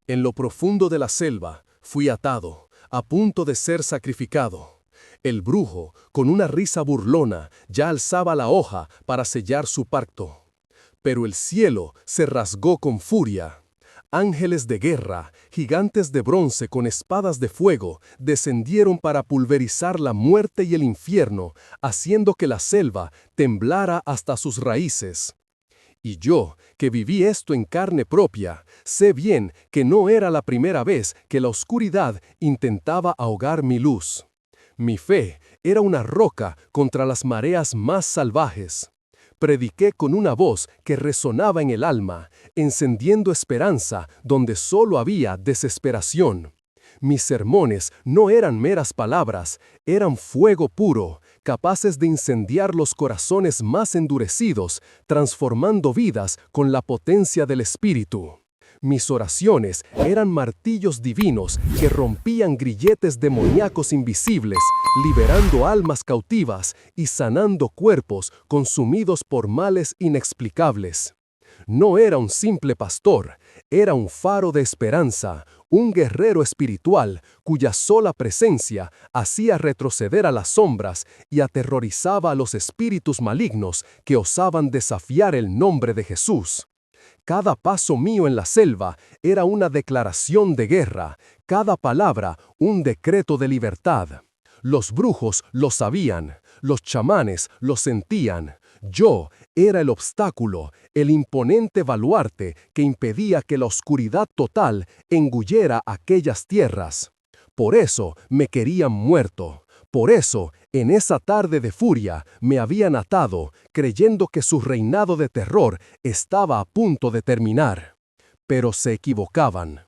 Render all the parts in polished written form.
En lo profundo de la selva, fui atado, a punto de ser sacrificado. El brujo, con una risa burlona, ya alzaba la hoja para sellar su pacto. Pero el cielo se rasgó con furia. Ángeles de guerra, gigantes de bronce con espadas de fuego, descendieron para pulverizar la muerte y el infierno, haciendo que la selva temblara hasta sus raíces. Y yo, que viví esto en carne propia, sé bien que no era la primera vez que la oscuridad intentaba ahogar mi luz. Mi fe era una roca contra las mareas más salvajes. Prediqué con una voz que resonaba en el alma, encendiendo esperanza donde solo había desesperación. Mis sermones no eran meras palabras, eran fuego puro, capaces de incendiar los corazones más endurecidos, transformando vidas con la potencia del Espíritu. Mis oraciones eran martillos divinos que rompían grilletes demoníacos invisibles, liberando almas cautivas y sanando cuerpos consumidos por males inexplicables. No era un simple pastor, era un faro de esperanza, un guerrero espiritual cuya sola presencia hacía retroceder a las sombras y aterrorizaba a los espíritus malignos que osaban desafiar el nombre de Jesús. Cada paso mío en la selva era una declaración de guerra, cada palabra un decreto de libertad. Los brujos lo sabían, los chamanes lo sentían. Yo era el obstáculo, el imponente baluarte que impedía que la oscuridad total engullera aquellas tierras. Por eso me querían muerto. Por eso, en esa tarde de furia, me habían atado, creyendo que su reinado de terror estaba a punto de terminar. Pero se equivocaban.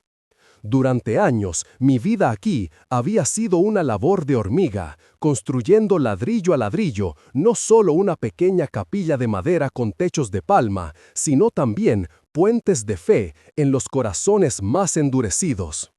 Durante años, mi vida aquí había sido una labor de hormiga, construyendo ladrillo a ladrillo, no solo una pequeña capilla de madera con techos de palma, sino también puentes de fe en los corazones más endurecidos.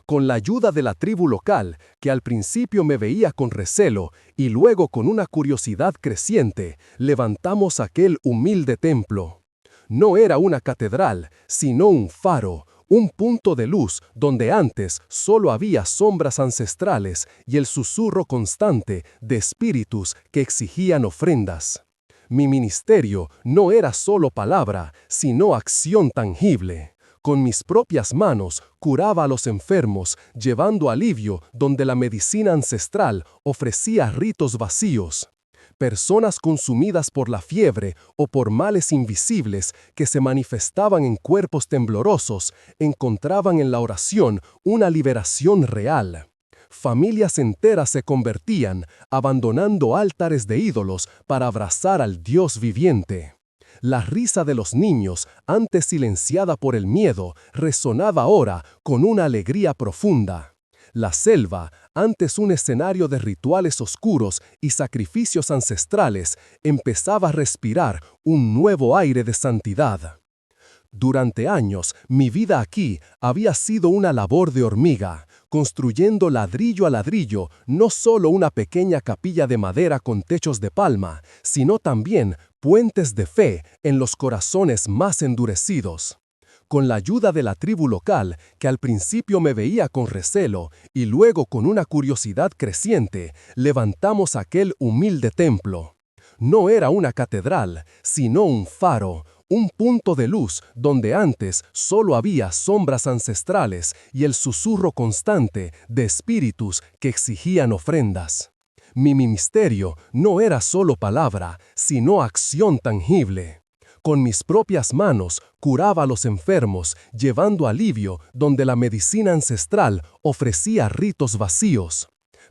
Con la ayuda de la tribu local, que al principio me veía con recelo y luego con una curiosidad creciente, levantamos aquel humilde templo. No era una catedral, sino un faro, un punto de luz donde antes solo había sombras ancestrales y el susurro constante de espíritus que exigían ofrendas. Mi ministerio no era solo palabra, sino acción tangible. Con mis propias manos curaba a los enfermos, llevando alivio donde la medicina ancestral ofrecía ritos vacíos. Personas consumidas por la fiebre o por males invisibles que se manifestaban en cuerpos temblorosos encontraban en la oración una liberación real. Familias enteras se convertían, abandonando altares de ídolos para abrazar al Dios viviente. La risa de los niños, antes silenciada por el miedo, resonaba ahora con una alegría profunda. La selva, antes un escenario de rituales oscuros y sacrificios ancestrales, empezaba a respirar un nuevo aire de santidad. Durante años, mi vida aquí había sido una labor de hormiga, construyendo ladrillo a ladrillo no solo una pequeña capilla de madera con techos de palma, sino también puentes de fe en los corazones más endurecidos. Con la ayuda de la tribu local, que al principio me veía con recelo y luego con una curiosidad creciente, levantamos aquel humilde templo. No era una catedral, sino un faro, un punto de luz donde antes solo había sombras ancestrales y el susurro constante de espíritus que exigían ofrendas. Mi ministerio no era solo palabra, sino acción tangible. Con mis propias manos curaba a los enfermos, llevando alivio donde la medicina ancestral ofrecía ritos vacíos.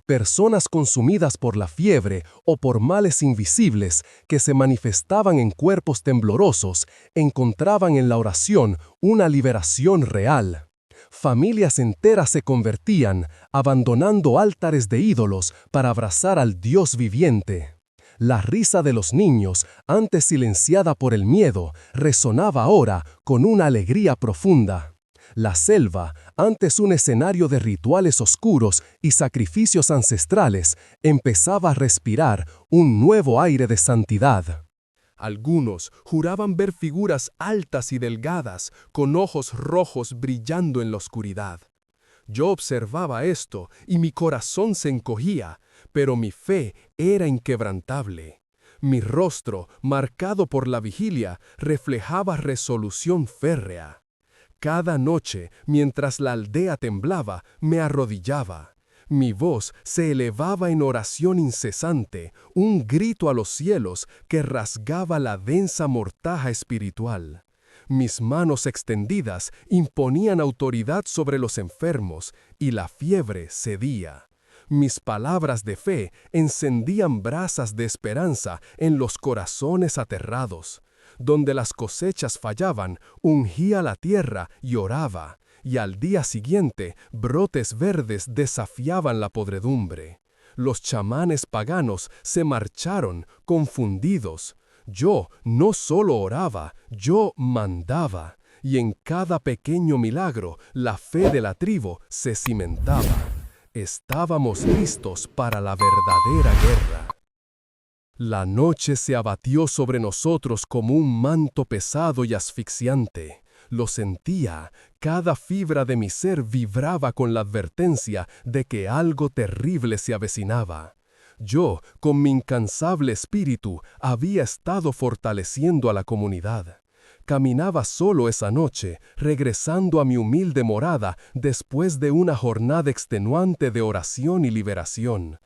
Personas consumidas por la fiebre o por males invisibles que se manifestaban en cuerpos temblorosos encontraban en la oración una liberación real. Familias enteras se convertían, abandonando altares de ídolos para abrazar al Dios viviente. La risa de los niños, antes silenciada por el miedo, resonaba ahora con una alegría profunda. La selva, antes un escenario de rituales oscuros y sacrificios ancestrales, empezaba a respirar un nuevo aire de santidad. Algunos juraban ver figuras altas y delgadas, con ojos rojos brillando en la oscuridad. Yo observaba esto y mi corazón se encogía, pero mi fe era inquebrantable. Mi rostro, marcado por la vigilia, reflejaba resolución férrea. Cada noche, mientras la aldea temblaba, me arrodillaba. Mi voz se elevaba en oración incesante, un grito a los cielos que rasgaba la densa mortaja espiritual. Mis manos extendidas imponían autoridad sobre los enfermos, y la fiebre cedía. Mis palabras de fe encendían brasas de esperanza en los corazones aterrados. Donde las cosechas fallaban, ungía la tierra y oraba, y al día siguiente brotes verdes desafiaban la podredumbre. Los chamanes paganos se marcharon, confundidos. Yo no solo oraba, yo mandaba, y en cada pequeño milagro la fe de la tribu se cimentaba. Estábamos listos para la verdadera guerra. La noche se abatió sobre nosotros como un manto pesado y asfixiante. Lo sentía, cada fibra de mi ser vibraba con la advertencia de que algo terrible se avecinaba. Yo, con mi incansable espíritu, había estado fortaleciendo a la comunidad. Caminaba solo esa noche, regresando a mi humilde morada después de una jornada extenuante de oración y liberación.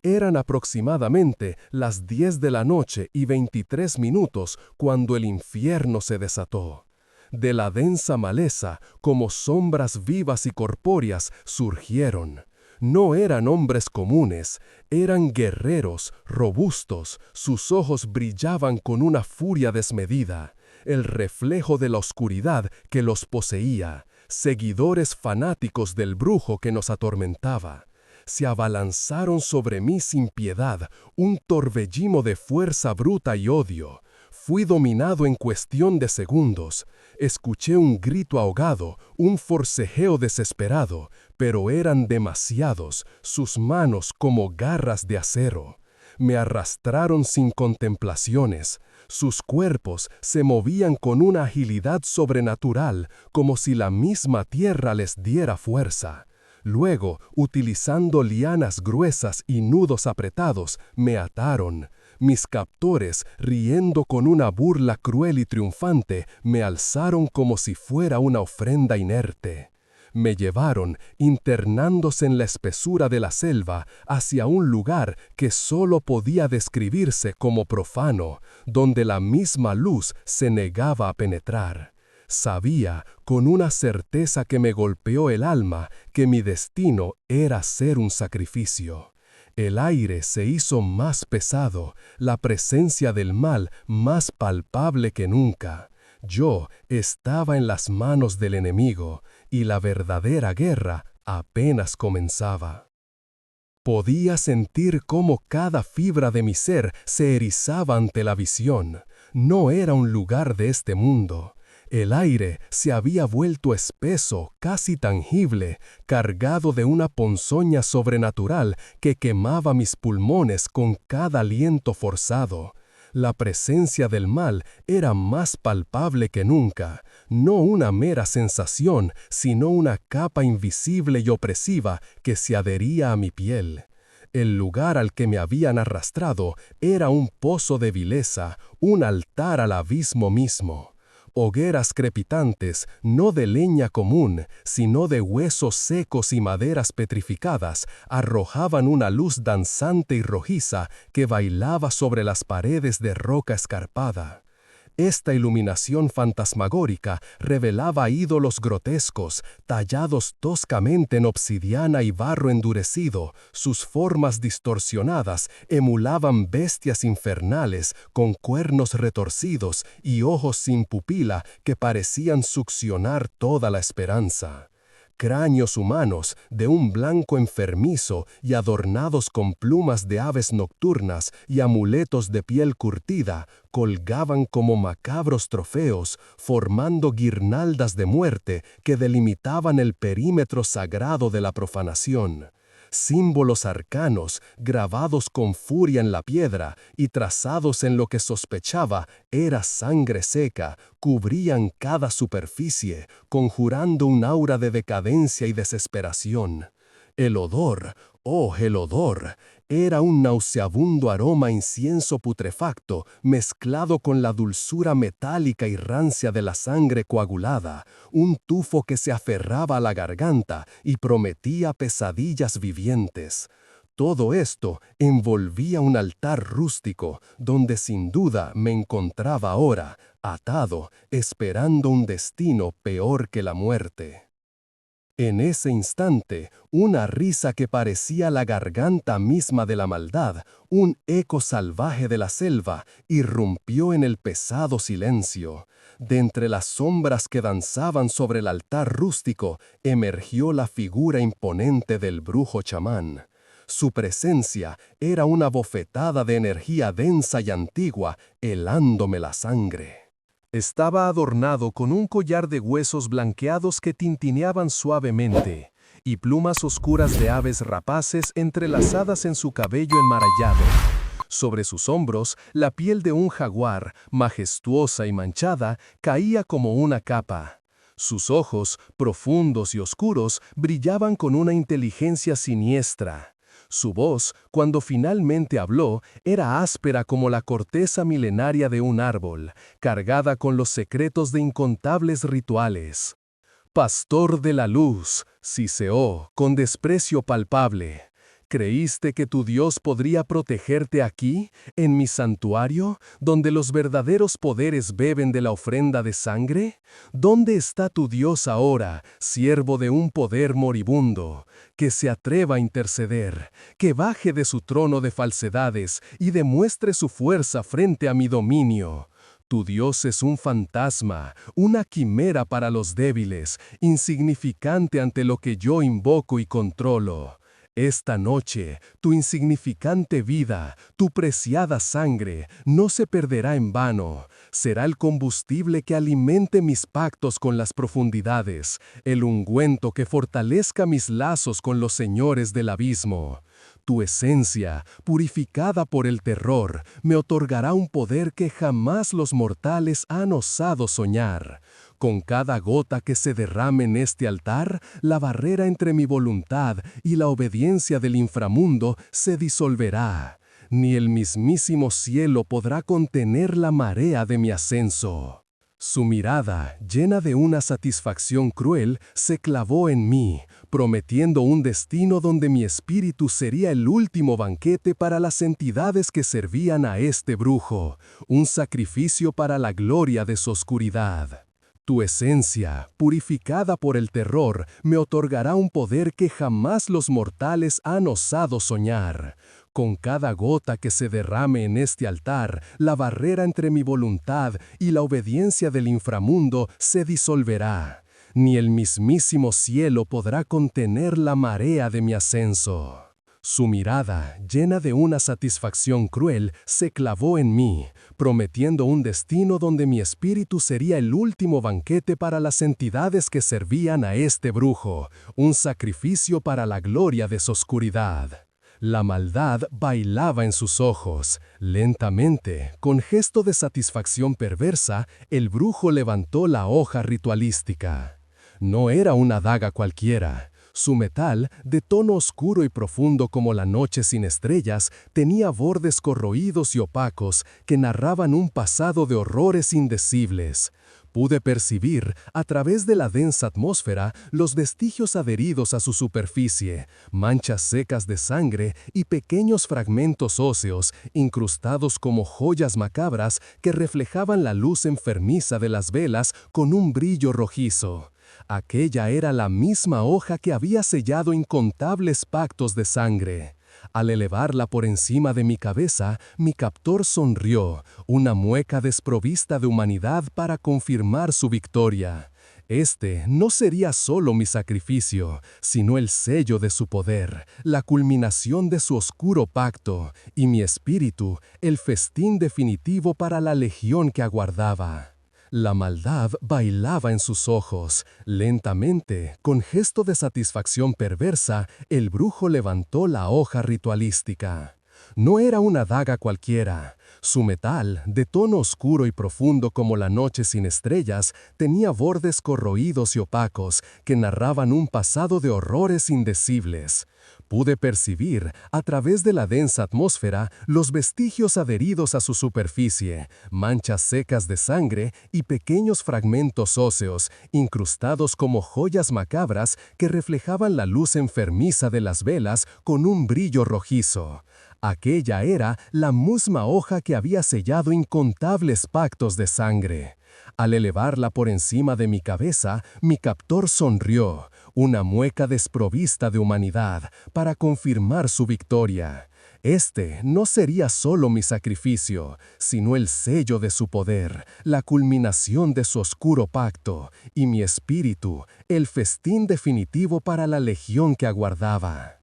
Eran aproximadamente las 10 de la noche y 23 minutos cuando el infierno se desató. De la densa maleza, como sombras vivas y corpóreas, surgieron. No eran hombres comunes, eran guerreros, robustos, sus ojos brillaban con una furia desmedida, el reflejo de la oscuridad que los poseía, seguidores fanáticos del brujo que nos atormentaba. Se abalanzaron sobre mí sin piedad, un torbellino de fuerza bruta y odio. Fui dominado en cuestión de segundos. Escuché un grito ahogado, un forcejeo desesperado, pero eran demasiados, sus manos como garras de acero. Me arrastraron sin contemplaciones. Sus cuerpos se movían con una agilidad sobrenatural, como si la misma tierra les diera fuerza. Luego, utilizando lianas gruesas y nudos apretados, me ataron. Mis captores, riendo con una burla cruel y triunfante, me alzaron como si fuera una ofrenda inerte. Me llevaron, internándose en la espesura de la selva, hacia un lugar que solo podía describirse como profano, donde la misma luz se negaba a penetrar. Sabía, con una certeza que me golpeó el alma, que mi destino era ser un sacrificio. El aire se hizo más pesado, la presencia del mal más palpable que nunca. Yo estaba en las manos del enemigo, y la verdadera guerra apenas comenzaba. Podía sentir cómo cada fibra de mi ser se erizaba ante la visión. No era un lugar de este mundo. El aire se había vuelto espeso, casi tangible, cargado de una ponzoña sobrenatural que quemaba mis pulmones con cada aliento forzado. La presencia del mal era más palpable que nunca, no una mera sensación, sino una capa invisible y opresiva que se adhería a mi piel. El lugar al que me habían arrastrado era un pozo de vileza, un altar al abismo mismo. Hogueras crepitantes, no de leña común, sino de huesos secos y maderas petrificadas, arrojaban una luz danzante y rojiza que bailaba sobre las paredes de roca escarpada. Esta iluminación fantasmagórica revelaba ídolos grotescos, tallados toscamente en obsidiana y barro endurecido. Sus formas distorsionadas emulaban bestias infernales con cuernos retorcidos y ojos sin pupila que parecían succionar toda la esperanza. Cráneos humanos de un blanco enfermizo y adornados con plumas de aves nocturnas y amuletos de piel curtida, colgaban como macabros trofeos, formando guirnaldas de muerte que delimitaban el perímetro sagrado de la profanación. símbolos arcanos, grabados con furia en la piedra y trazados en lo que sospechaba era sangre seca, cubrían cada superficie, conjurando un aura de decadencia y desesperación. El odor, oh, el odor, era un nauseabundo aroma a incienso putrefacto mezclado con la dulzura metálica y rancia de la sangre coagulada, un tufo que se aferraba a la garganta y prometía pesadillas vivientes. Todo esto envolvía un altar rústico, donde sin duda me encontraba ahora, atado, esperando un destino peor que la muerte. En ese instante, una risa que parecía la garganta misma de la maldad, un eco salvaje de la selva, irrumpió en el pesado silencio. De entre las sombras que danzaban sobre el altar rústico, emergió la figura imponente del brujo chamán. Su presencia era una bofetada de energía densa y antigua, helándome la sangre. Estaba adornado con un collar de huesos blanqueados que tintineaban suavemente, y plumas oscuras de aves rapaces entrelazadas en su cabello enmarallado. Sobre sus hombros, la piel de un jaguar, majestuosa y manchada, caía como una capa. Sus ojos, profundos y oscuros, brillaban con una inteligencia siniestra. Su voz, cuando finalmente habló, era áspera como la corteza milenaria de un árbol, cargada con los secretos de incontables rituales. Pastor de la luz, siseó, con desprecio palpable. ¿Creíste que tu Dios podría protegerte aquí, en mi santuario, donde los verdaderos poderes beben de la ofrenda de sangre? ¿Dónde está tu Dios ahora, siervo de un poder moribundo? Que se atreva a interceder, que baje de su trono de falsedades y demuestre su fuerza frente a mi dominio. Tu Dios es un fantasma, una quimera para los débiles, insignificante ante lo que yo invoco y controlo. Esta noche, tu insignificante vida, tu preciada sangre, no se perderá en vano. Será el combustible que alimente mis pactos con las profundidades, el ungüento que fortalezca mis lazos con los señores del abismo. Tu esencia, purificada por el terror, me otorgará un poder que jamás los mortales han osado soñar. Con cada gota que se derrame en este altar, la barrera entre mi voluntad y la obediencia del inframundo se disolverá. Ni el mismísimo cielo podrá contener la marea de mi ascenso. Su mirada, llena de una satisfacción cruel, se clavó en mí, prometiendo un destino donde mi espíritu sería el último banquete para las entidades que servían a este brujo, un sacrificio para la gloria de su oscuridad. Tu esencia, purificada por el terror, me otorgará un poder que jamás los mortales han osado soñar. Con cada gota que se derrame en este altar, la barrera entre mi voluntad y la obediencia del inframundo se disolverá. Ni el mismísimo cielo podrá contener la marea de mi ascenso. Su mirada, llena de una satisfacción cruel, se clavó en mí, prometiendo un destino donde mi espíritu sería el último banquete para las entidades que servían a este brujo, un sacrificio para la gloria de su oscuridad. La maldad bailaba en sus ojos. Lentamente, con gesto de satisfacción perversa, el brujo levantó la hoja ritualística. No era una daga cualquiera. Su metal, de tono oscuro y profundo como la noche sin estrellas, tenía bordes corroídos y opacos que narraban un pasado de horrores indecibles. Pude percibir, a través de la densa atmósfera, los vestigios adheridos a su superficie, manchas secas de sangre y pequeños fragmentos óseos, incrustados como joyas macabras que reflejaban la luz enfermiza de las velas con un brillo rojizo. Aquella era la misma hoja que había sellado incontables pactos de sangre. Al elevarla por encima de mi cabeza, mi captor sonrió, una mueca desprovista de humanidad para confirmar su victoria. Este no sería solo mi sacrificio, sino el sello de su poder, la culminación de su oscuro pacto, y mi espíritu, el festín definitivo para la legión que aguardaba. La maldad bailaba en sus ojos. Lentamente, con gesto de satisfacción perversa, el brujo levantó la hoja ritualística. No era una daga cualquiera. Su metal, de tono oscuro y profundo como la noche sin estrellas, tenía bordes corroídos y opacos que narraban un pasado de horrores indecibles. Pude percibir, a través de la densa atmósfera, los vestigios adheridos a su superficie, manchas secas de sangre y pequeños fragmentos óseos, incrustados como joyas macabras que reflejaban la luz enfermiza de las velas con un brillo rojizo. Aquella era la misma hoja que había sellado incontables pactos de sangre. Al elevarla por encima de mi cabeza, mi captor sonrió, una mueca desprovista de humanidad, para confirmar su victoria. Este no sería solo mi sacrificio, sino el sello de su poder, la culminación de su oscuro pacto, y mi espíritu, el festín definitivo para la legión que aguardaba.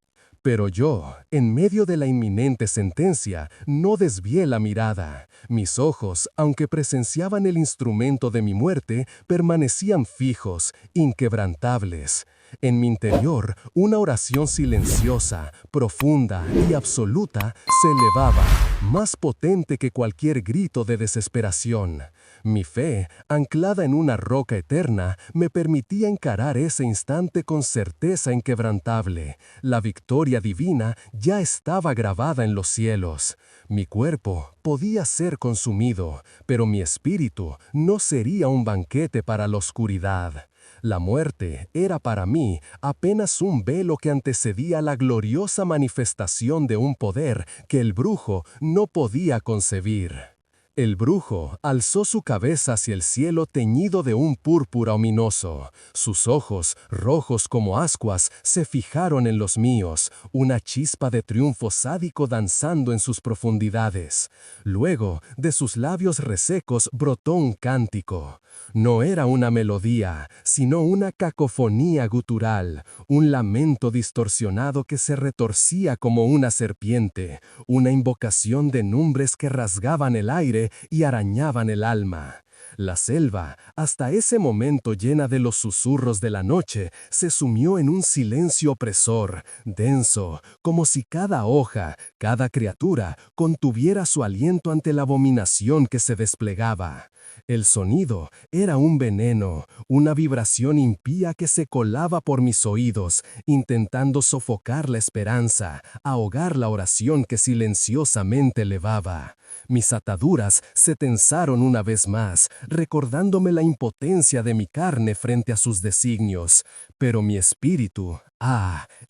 Pero yo, en medio de la inminente sentencia, no desvié la mirada. Mis ojos, aunque presenciaban el instrumento de mi muerte, permanecían fijos, inquebrantables. En mi interior, una oración silenciosa, profunda y absoluta se elevaba, más potente que cualquier grito de desesperación. Mi fe, anclada en una roca eterna, me permitía encarar ese instante con certeza inquebrantable. La victoria divina ya estaba grabada en los cielos. Mi cuerpo podía ser consumido, pero mi espíritu no sería un banquete para la oscuridad. La muerte era para mí apenas un velo que antecedía la gloriosa manifestación de un poder que el brujo no podía concebir. El brujo alzó su cabeza hacia el cielo teñido de un púrpura ominoso. Sus ojos, rojos como ascuas, se fijaron en los míos, una chispa de triunfo sádico danzando en sus profundidades. Luego, de sus labios resecos brotó un cántico. No era una melodía, sino una cacofonía gutural, un lamento distorsionado que se retorcía como una serpiente, una invocación de numbres que rasgaban el aire y arañaban el alma. La selva, hasta ese momento llena de los susurros de la noche, se sumió en un silencio opresor, denso, como si cada hoja, cada criatura, contuviera su aliento ante la abominación que se desplegaba. El sonido era un veneno, una vibración impía que se colaba por mis oídos, intentando sofocar la esperanza, ahogar la oración que silenciosamente elevaba. Mis ataduras se tensaron una vez más, recordándome la impotencia de mi carne frente a sus designios, pero mi espíritu,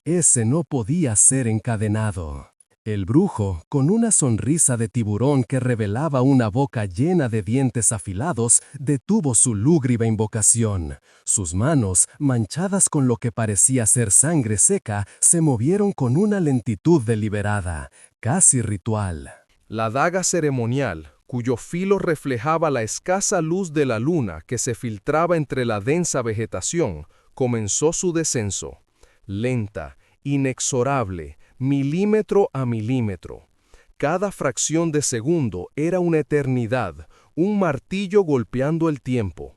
ese no podía ser encadenado. El brujo, con una sonrisa de tiburón que revelaba una boca llena de dientes afilados, detuvo su lúgubre invocación. Sus manos, manchadas con lo que parecía ser sangre seca, se movieron con una lentitud deliberada, casi ritual. La daga ceremonial, cuyo filo reflejaba la escasa luz de la luna que se filtraba entre la densa vegetación, comenzó su descenso. Lenta, inexorable, milímetro a milímetro. Cada fracción de segundo era una eternidad, un martillo golpeando el tiempo.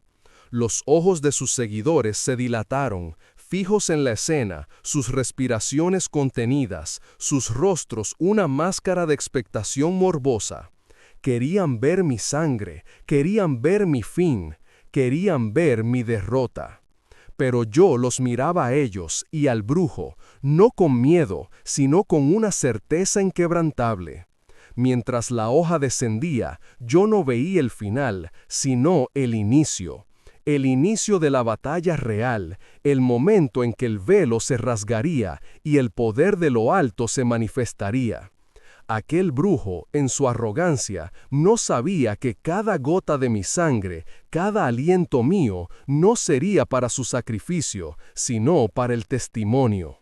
Los ojos de sus seguidores se dilataron, fijos en la escena, sus respiraciones contenidas, sus rostros una máscara de expectación morbosa. Querían ver mi sangre, querían ver mi fin, querían ver mi derrota. Pero yo los miraba a ellos y al brujo, no con miedo, sino con una certeza inquebrantable. Mientras la hoja descendía, yo no veía el final, sino el inicio de la batalla real, el momento en que el velo se rasgaría y el poder de lo alto se manifestaría. Aquel brujo, en su arrogancia, no sabía que cada gota de mi sangre, cada aliento mío, no sería para su sacrificio, sino para el testimonio.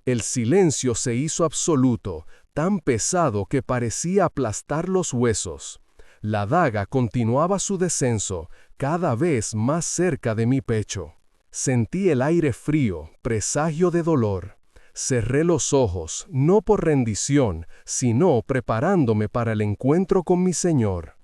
El silencio se hizo absoluto, tan pesado que parecía aplastar los huesos. La daga continuaba su descenso, cada vez más cerca de mi pecho. Sentí el aire frío, presagio de dolor. Cerré los ojos, no por rendición, sino preparándome para el encuentro con mi Señor.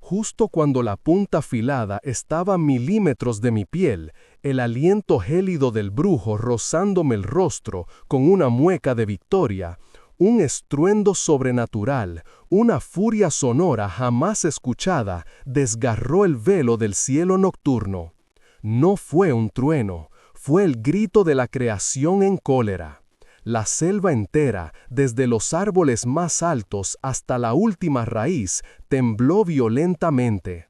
Justo cuando la punta afilada estaba a milímetros de mi piel, el aliento gélido del brujo rozándome el rostro con una mueca de victoria, un estruendo sobrenatural, una furia sonora jamás escuchada, desgarró el velo del cielo nocturno. No fue un trueno, fue el grito de la creación en cólera. La selva entera, desde los árboles más altos hasta la última raíz, tembló violentamente.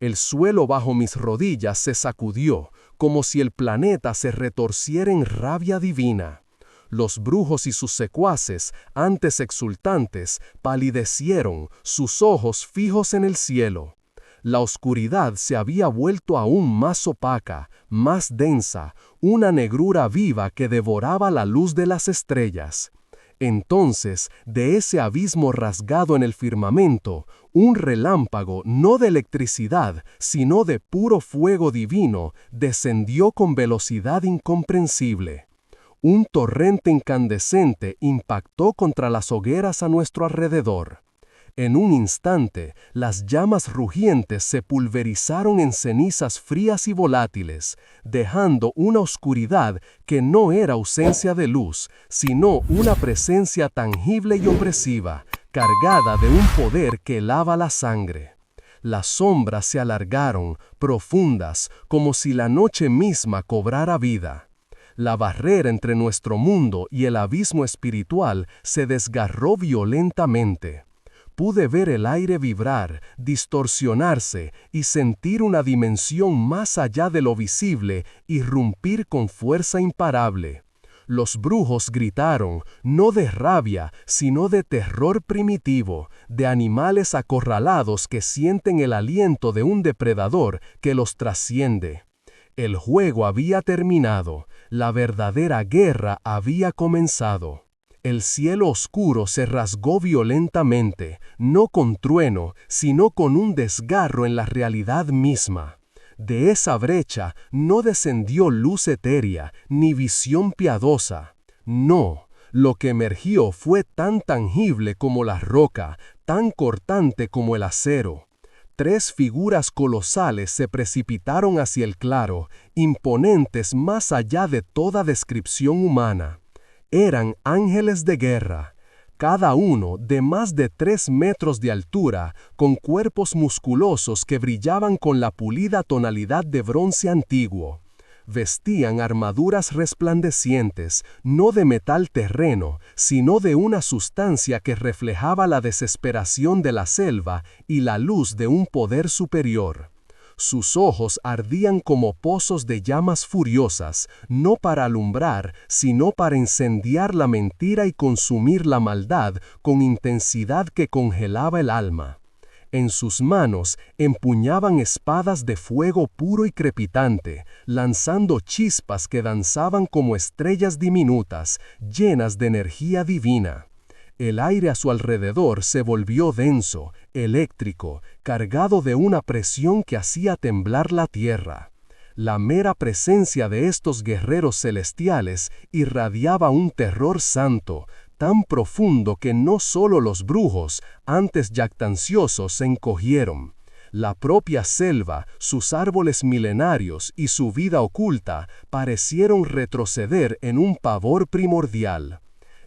El suelo bajo mis rodillas se sacudió, como si el planeta se retorciera en rabia divina. Los brujos y sus secuaces, antes exultantes, palidecieron, sus ojos fijos en el cielo. La oscuridad se había vuelto aún más opaca, más densa, una negrura viva que devoraba la luz de las estrellas. Entonces, de ese abismo rasgado en el firmamento, un relámpago, no de electricidad, sino de puro fuego divino, descendió con velocidad incomprensible. Un torrente incandescente impactó contra las hogueras a nuestro alrededor. En un instante, las llamas rugientes se pulverizaron en cenizas frías y volátiles, dejando una oscuridad que no era ausencia de luz, sino una presencia tangible y opresiva, cargada de un poder que lava la sangre. Las sombras se alargaron, profundas, como si la noche misma cobrara vida. La barrera entre nuestro mundo y el abismo espiritual se desgarró violentamente. Pude ver el aire vibrar, distorsionarse y sentir una dimensión más allá de lo visible irrumpir con fuerza imparable. Los brujos gritaron, no de rabia, sino de terror primitivo, de animales acorralados que sienten el aliento de un depredador que los trasciende. El juego había terminado, la verdadera guerra había comenzado. El cielo oscuro se rasgó violentamente, no con trueno, sino con un desgarro en la realidad misma. De esa brecha no descendió luz etérea, ni visión piadosa. No, lo que emergió fue tan tangible como la roca, tan cortante como el acero. 3 figuras colosales se precipitaron hacia el claro, imponentes más allá de toda descripción humana. Eran ángeles de guerra, cada uno de más de 3 metros de altura, con cuerpos musculosos que brillaban con la pulida tonalidad de bronce antiguo. Vestían armaduras resplandecientes, no de metal terreno, sino de una sustancia que reflejaba la desesperación de la selva y la luz de un poder superior. Sus ojos ardían como pozos de llamas furiosas, no para alumbrar, sino para incendiar la mentira y consumir la maldad con intensidad que congelaba el alma. En sus manos empuñaban espadas de fuego puro y crepitante, lanzando chispas que danzaban como estrellas diminutas, llenas de energía divina. El aire a su alrededor se volvió denso, eléctrico, cargado de una presión que hacía temblar la tierra. La mera presencia de estos guerreros celestiales irradiaba un terror santo, tan profundo que no solo los brujos, antes jactanciosos, se encogieron. La propia selva, sus árboles milenarios y su vida oculta parecieron retroceder en un pavor primordial.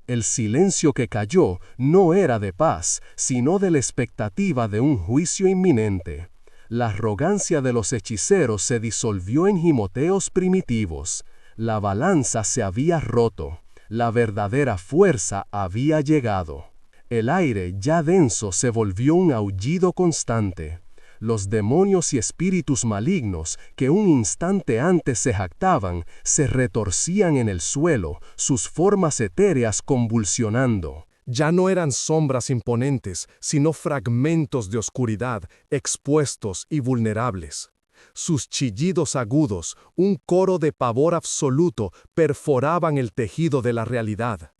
El silencio que cayó no era de paz, sino de la expectativa de un juicio inminente. La arrogancia de los hechiceros se disolvió en gimoteos primitivos. La balanza se había roto. La verdadera fuerza había llegado. El aire ya denso se volvió un aullido constante. Los demonios y espíritus malignos que un instante antes se jactaban, se retorcían en el suelo, sus formas etéreas convulsionando. Ya no eran sombras imponentes, sino fragmentos de oscuridad, expuestos y vulnerables. Sus chillidos agudos, un coro de pavor absoluto, perforaban el tejido de la realidad.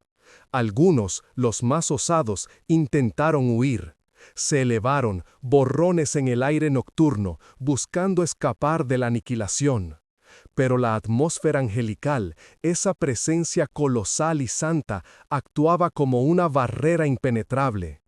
Algunos, los más osados, intentaron huir. Se elevaron, borrones en el aire nocturno, buscando escapar de la aniquilación. Pero la atmósfera angelical, esa presencia colosal y santa, actuaba como una barrera impenetrable.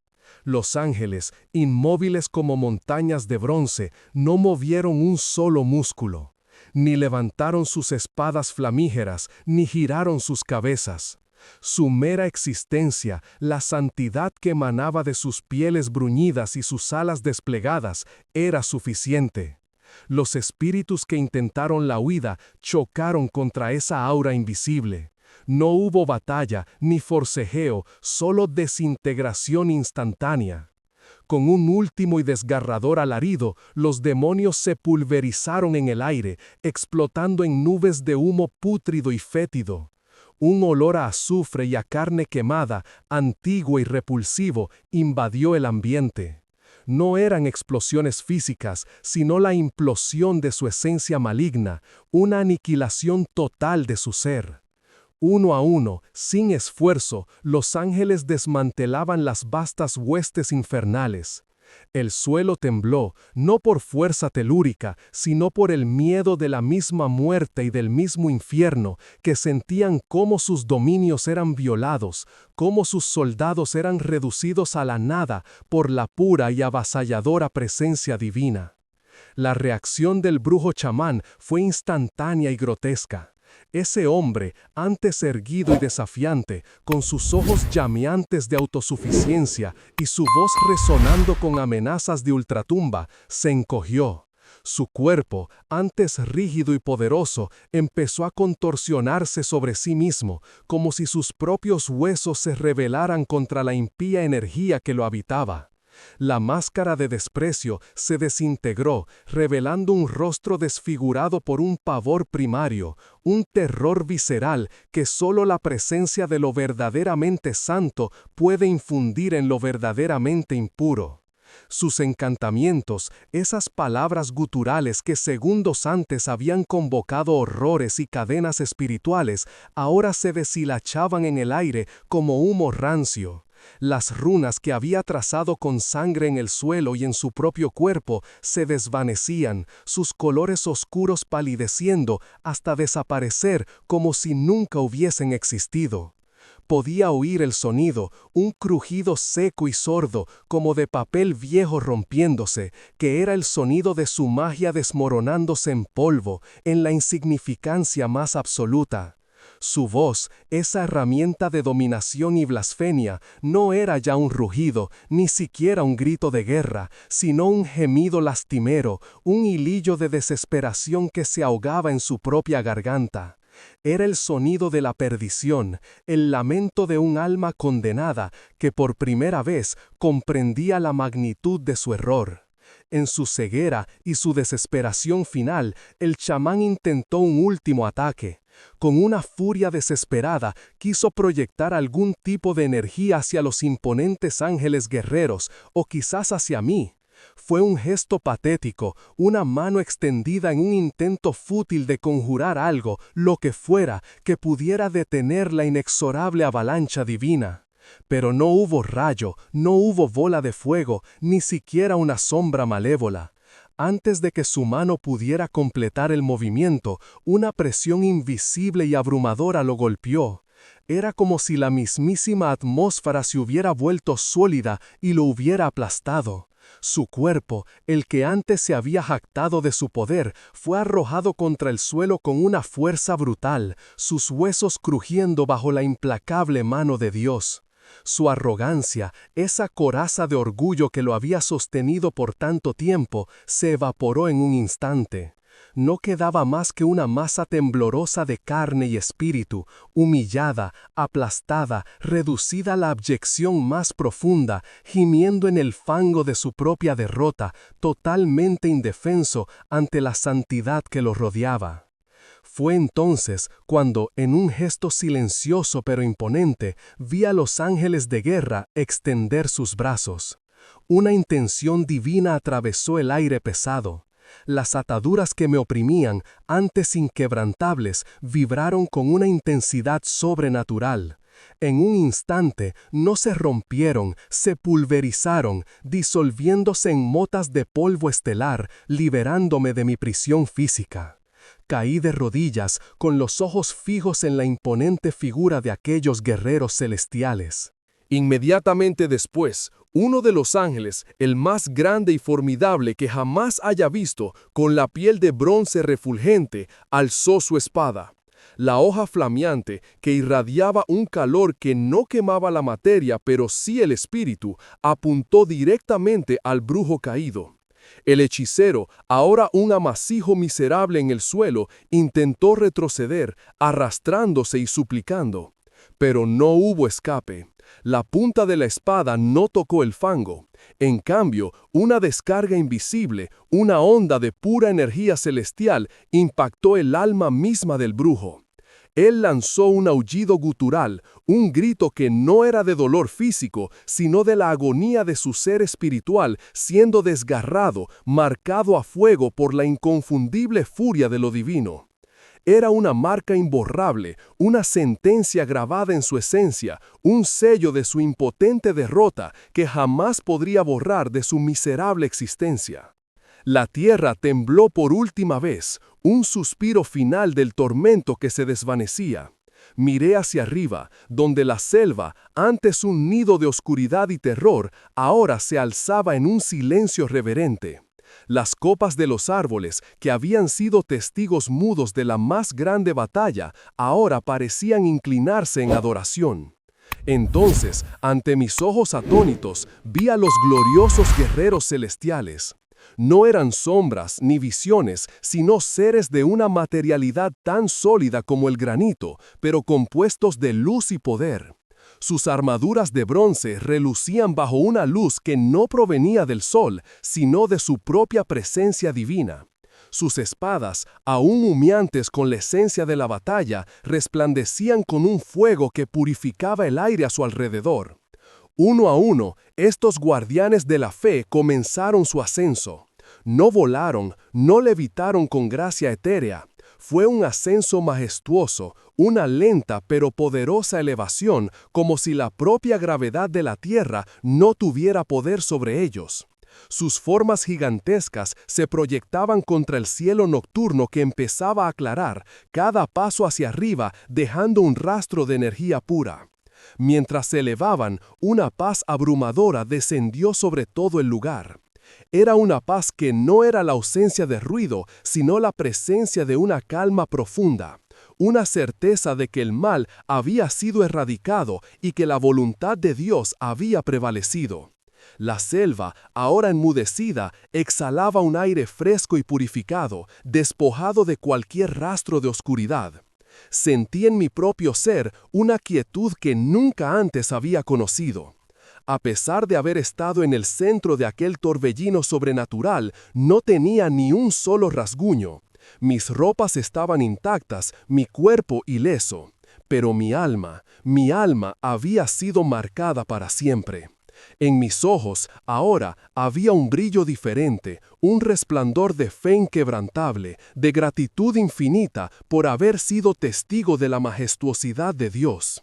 Los ángeles, inmóviles como montañas de bronce, no movieron un solo músculo, ni levantaron sus espadas flamígeras, ni giraron sus cabezas. Su mera existencia, la santidad que emanaba de sus pieles bruñidas y sus alas desplegadas, era suficiente. Los espíritus que intentaron la huida chocaron contra esa aura invisible. No hubo batalla ni forcejeo, solo desintegración instantánea. Con un último y desgarrador alarido, los demonios se pulverizaron en el aire, explotando en nubes de humo pútrido y fétido. Un olor a azufre y a carne quemada, antiguo y repulsivo, invadió el ambiente. No eran explosiones físicas, sino la implosión de su esencia maligna, una aniquilación total de su ser. Uno a uno, sin esfuerzo, los ángeles desmantelaban las vastas huestes infernales. El suelo tembló, no por fuerza telúrica, sino por el miedo de la misma muerte y del mismo infierno, que sentían cómo sus dominios eran violados, cómo sus soldados eran reducidos a la nada por la pura y avasalladora presencia divina. La reacción del brujo chamán fue instantánea y grotesca. Ese hombre, antes erguido y desafiante, con sus ojos llameantes de autosuficiencia y su voz resonando con amenazas de ultratumba, se encogió. Su cuerpo, antes rígido y poderoso, empezó a contorsionarse sobre sí mismo, como si sus propios huesos se rebelaran contra la impía energía que lo habitaba. La máscara de desprecio se desintegró, revelando un rostro desfigurado por un pavor primario, un terror visceral que solo la presencia de lo verdaderamente santo puede infundir en lo verdaderamente impuro. Sus encantamientos, esas palabras guturales que segundos antes habían convocado horrores y cadenas espirituales, ahora se deshilachaban en el aire como humo rancio. Las runas que había trazado con sangre en el suelo y en su propio cuerpo se desvanecían, sus colores oscuros palideciendo hasta desaparecer como si nunca hubiesen existido. Podía oír el sonido, un crujido seco y sordo, como de papel viejo rompiéndose, que era el sonido de su magia desmoronándose en polvo, en la insignificancia más absoluta. Su voz, esa herramienta de dominación y blasfemia, no era ya un rugido, ni siquiera un grito de guerra, sino un gemido lastimero, un hilillo de desesperación que se ahogaba en su propia garganta. Era el sonido de la perdición, el lamento de un alma condenada que por primera vez comprendía la magnitud de su error. En su ceguera y su desesperación final, el chamán intentó un último ataque. Con una furia desesperada, quiso proyectar algún tipo de energía hacia los imponentes ángeles guerreros, o quizás hacia mí. Fue un gesto patético, una mano extendida en un intento fútil de conjurar algo, lo que fuera, que pudiera detener la inexorable avalancha divina. Pero no hubo rayo, no hubo bola de fuego, ni siquiera una sombra malévola. Antes de que su mano pudiera completar el movimiento, una presión invisible y abrumadora lo golpeó. Era como si la mismísima atmósfera se hubiera vuelto sólida y lo hubiera aplastado. Su cuerpo, el que antes se había jactado de su poder, fue arrojado contra el suelo con una fuerza brutal, sus huesos crujiendo bajo la implacable mano de Dios. Su arrogancia, esa coraza de orgullo que lo había sostenido por tanto tiempo, se evaporó en un instante. No quedaba más que una masa temblorosa de carne y espíritu, humillada, aplastada, reducida a la abyección más profunda, gimiendo en el fango de su propia derrota, totalmente indefenso ante la santidad que lo rodeaba. Fue entonces cuando, en un gesto silencioso pero imponente, vi a los ángeles de guerra extender sus brazos. Una intención divina atravesó el aire pesado. Las ataduras que me oprimían, antes inquebrantables, vibraron con una intensidad sobrenatural. En un instante no se rompieron, se pulverizaron, disolviéndose en motas de polvo estelar, liberándome de mi prisión física. Caí de rodillas, con los ojos fijos en la imponente figura de aquellos guerreros celestiales. Inmediatamente después, uno de los ángeles, el más grande y formidable que jamás haya visto, con la piel de bronce refulgente, alzó su espada. La hoja flameante, que irradiaba un calor que no quemaba la materia, pero sí el espíritu, apuntó directamente al brujo caído. El hechicero, ahora un amasijo miserable en el suelo, intentó retroceder, arrastrándose y suplicando. Pero no hubo escape. La punta de la espada no tocó el fango. En cambio, una descarga invisible, una onda de pura energía celestial, impactó el alma misma del brujo. Él lanzó un aullido gutural, un grito que no era de dolor físico, sino de la agonía de su ser espiritual, siendo desgarrado, marcado a fuego por la inconfundible furia de lo divino. Era una marca imborrable, una sentencia grabada en su esencia, un sello de su impotente derrota que jamás podría borrar de su miserable existencia. La tierra tembló por última vez, un suspiro final del tormento que se desvanecía. Miré hacia arriba, donde la selva, antes un nido de oscuridad y terror, ahora se alzaba en un silencio reverente. Las copas de los árboles, que habían sido testigos mudos de la más grande batalla, ahora parecían inclinarse en adoración. Entonces, ante mis ojos atónitos, vi a los gloriosos guerreros celestiales. No eran sombras ni visiones, sino seres de una materialidad tan sólida como el granito, pero compuestos de luz y poder. Sus armaduras de bronce relucían bajo una luz que no provenía del sol, sino de su propia presencia divina. Sus espadas, aún humeantes con la esencia de la batalla, resplandecían con un fuego que purificaba el aire a su alrededor. Uno a uno, estos guardianes de la fe comenzaron su ascenso. No volaron, no levitaron con gracia etérea. Fue un ascenso majestuoso, una lenta pero poderosa elevación, como si la propia gravedad de la tierra no tuviera poder sobre ellos. Sus formas gigantescas se proyectaban contra el cielo nocturno que empezaba a aclarar, cada paso hacia arriba dejando un rastro de energía pura. Mientras se elevaban, una paz abrumadora descendió sobre todo el lugar. Era una paz que no era la ausencia de ruido, sino la presencia de una calma profunda, una certeza de que el mal había sido erradicado y que la voluntad de Dios había prevalecido. La selva, ahora enmudecida, exhalaba un aire fresco y purificado, despojado de cualquier rastro de oscuridad. Sentí en mi propio ser una quietud que nunca antes había conocido. A pesar de haber estado en el centro de aquel torbellino sobrenatural, no tenía ni un solo rasguño. Mis ropas estaban intactas, mi cuerpo ileso, pero mi alma había sido marcada para siempre. En mis ojos, ahora, había un brillo diferente, un resplandor de fe inquebrantable, de gratitud infinita por haber sido testigo de la majestuosidad de Dios.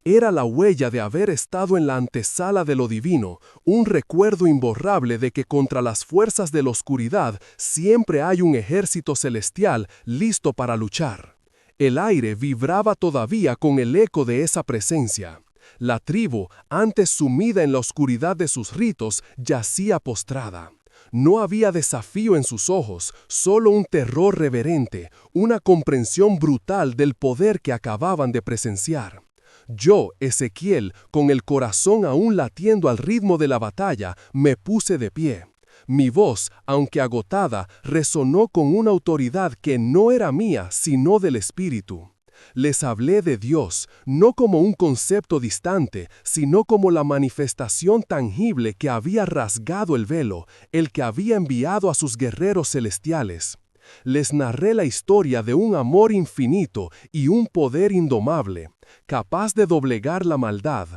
Era la huella de haber estado en la antesala de lo divino, un recuerdo imborrable de que contra las fuerzas de la oscuridad siempre hay un ejército celestial listo para luchar. El aire vibraba todavía con el eco de esa presencia. La tribu, antes sumida en la oscuridad de sus ritos, yacía postrada. No había desafío en sus ojos, solo un terror reverente, una comprensión brutal del poder que acababan de presenciar. Yo, Ezequiel, con el corazón aún latiendo al ritmo de la batalla, me puse de pie. Mi voz, aunque agotada, resonó con una autoridad que no era mía, sino del Espíritu. Les hablé de Dios, no como un concepto distante, sino como la manifestación tangible que había rasgado el velo, el que había enviado a sus guerreros celestiales. Les narré la historia de un amor infinito y un poder indomable, capaz de doblegar la maldad.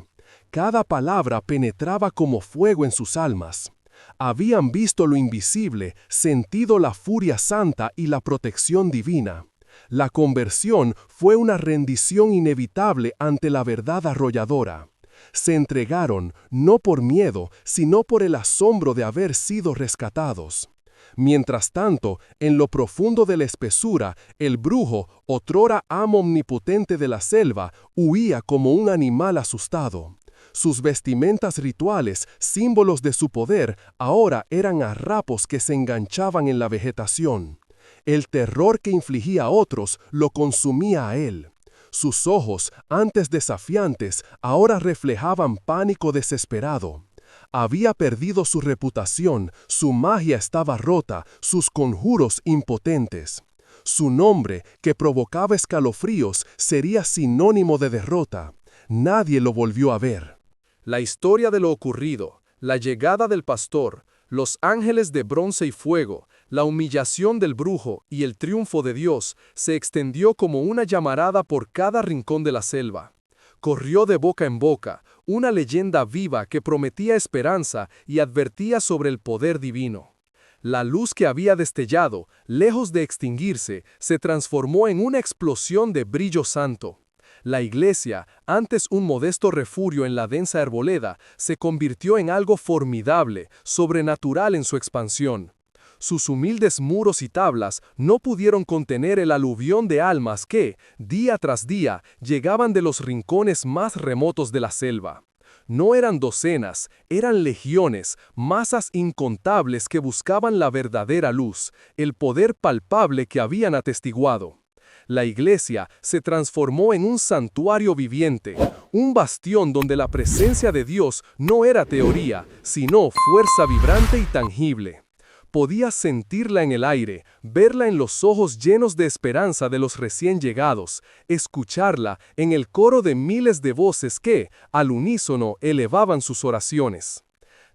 Cada palabra penetraba como fuego en sus almas. Habían visto lo invisible, sentido la furia santa y la protección divina. La conversión fue una rendición inevitable ante la verdad arrolladora. Se entregaron, no por miedo, sino por el asombro de haber sido rescatados. Mientras tanto, en lo profundo de la espesura, el brujo, otrora amo omnipotente de la selva, huía como un animal asustado. Sus vestimentas rituales, símbolos de su poder, ahora eran harapos que se enganchaban en la vegetación. El terror que infligía a otros lo consumía a él. Sus ojos, antes desafiantes, ahora reflejaban pánico desesperado. Había perdido su reputación, su magia estaba rota, sus conjuros impotentes. Su nombre, que provocaba escalofríos, sería sinónimo de derrota. Nadie lo volvió a ver. La historia de lo ocurrido, la llegada del pastor, los ángeles de bronce y fuego, la humillación del brujo y el triunfo de Dios se extendió como una llamarada por cada rincón de la selva. Corrió de boca en boca, una leyenda viva que prometía esperanza y advertía sobre el poder divino. La luz que había destellado, lejos de extinguirse, se transformó en una explosión de brillo santo. La iglesia, antes un modesto refugio en la densa arboleda, se convirtió en algo formidable, sobrenatural en su expansión. Sus humildes muros y tablas no pudieron contener el aluvión de almas que, día tras día, llegaban de los rincones más remotos de la selva. No eran docenas, eran legiones, masas incontables que buscaban la verdadera luz, el poder palpable que habían atestiguado. La iglesia se transformó en un santuario viviente, un bastión donde la presencia de Dios no era teoría, sino fuerza vibrante y tangible. Podías sentirla en el aire, verla en los ojos llenos de esperanza de los recién llegados, escucharla en el coro de miles de voces que, al unísono, elevaban sus oraciones.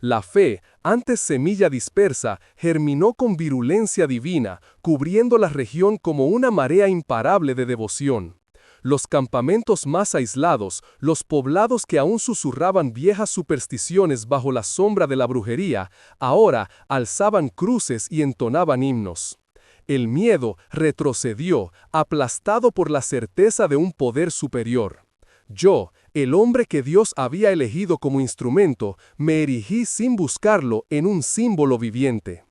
La fe, antes semilla dispersa, germinó con virulencia divina, cubriendo la región como una marea imparable de devoción. Los campamentos más aislados, los poblados que aún susurraban viejas supersticiones bajo la sombra de la brujería, ahora alzaban cruces y entonaban himnos. El miedo retrocedió, aplastado por la certeza de un poder superior. Yo, el hombre que Dios había elegido como instrumento, me erigí sin buscarlo en un símbolo viviente.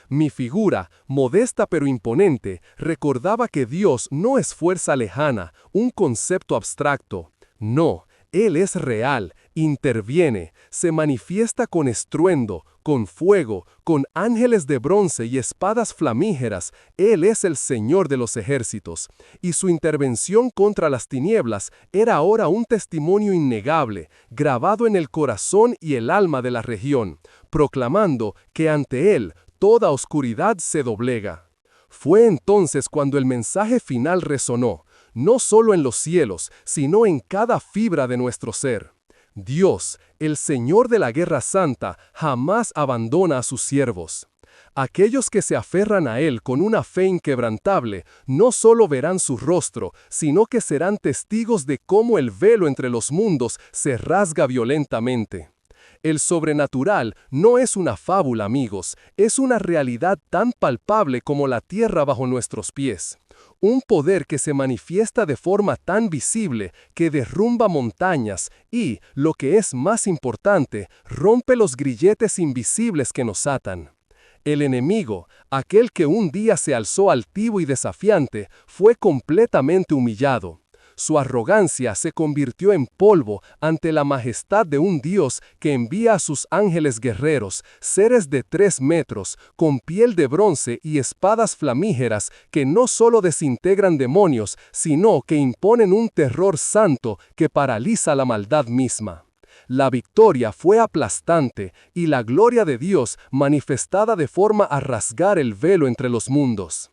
Mi figura, modesta pero imponente, recordaba que Dios no es fuerza lejana, un concepto abstracto. No, Él es real, interviene, se manifiesta con estruendo, con fuego, con ángeles de bronce y espadas flamígeras. Él es el Señor de los ejércitos, y su intervención contra las tinieblas era ahora un testimonio innegable, grabado en el corazón y el alma de la región, proclamando que ante Él toda oscuridad se doblega. Fue entonces cuando el mensaje final resonó, no solo en los cielos, sino en cada fibra de nuestro ser. Dios, el Señor de la Guerra Santa, jamás abandona a sus siervos. Aquellos que se aferran a Él con una fe inquebrantable, no solo verán su rostro, sino que serán testigos de cómo el velo entre los mundos se rasga violentamente. El sobrenatural no es una fábula, amigos, es una realidad tan palpable como la tierra bajo nuestros pies. Un poder que se manifiesta de forma tan visible que derrumba montañas y, lo que es más importante, rompe los grilletes invisibles que nos atan. El enemigo, aquel que un día se alzó altivo y desafiante, fue completamente humillado. Su arrogancia se convirtió en polvo ante la majestad de un Dios que envía a sus ángeles guerreros, seres de 3 metros, con piel de bronce y espadas flamígeras que no solo desintegran demonios, sino que imponen un terror santo que paraliza la maldad misma. La victoria fue aplastante y la gloria de Dios manifestada de forma a rasgar el velo entre los mundos.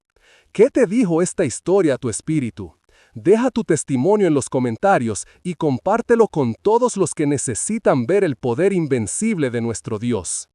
¿Qué te dijo esta historia a tu espíritu? Deja tu testimonio en los comentarios y compártelo con todos los que necesitan ver el poder invencible de nuestro Dios.